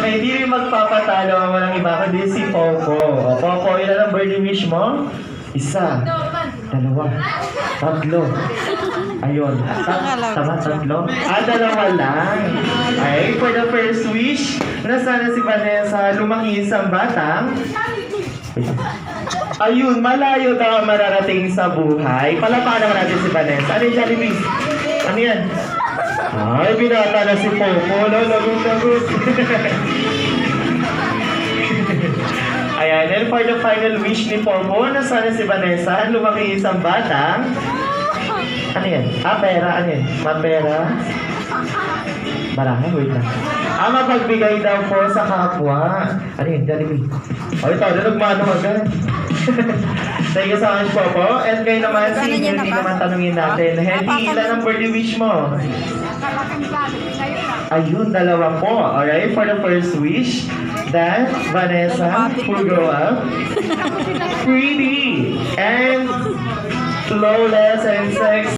Okay, hindi rin magpapatalo ang walang iba kundi si Popo. O, Popo, ilan ang birthday wish mo? Isa, dalawa, tatlo. Ayun. Tama, tatlo? Dalawa lang. Ay, for the first wish, na sana si Vanessa lumaki isang batang. Ayun, malayo daw ang mararating sa buhay. Palapakan naman natin si Vanessa. Ano yung Jollibee? Ano yan? Ay, binata na si Popo. Lagot-lagot. Ayan, and for the final wish ni Popo, na sana si Vanessa lumaki isang batang. Ano yan? Pera. Ano yan? Mapera? Marami, wait lang. Mapagbigay daw po sa kapwa. Ano yun? Jollibee. O, ito, nagmano agad. Thank you so much, Popo. And kayo naman, si Henry naman tanungin natin. Henry, ilan ang birthday wish mo? Ayun, dalawa po. Alright, for the first wish, that Vanessa will grow up pretty and flawless and sexy.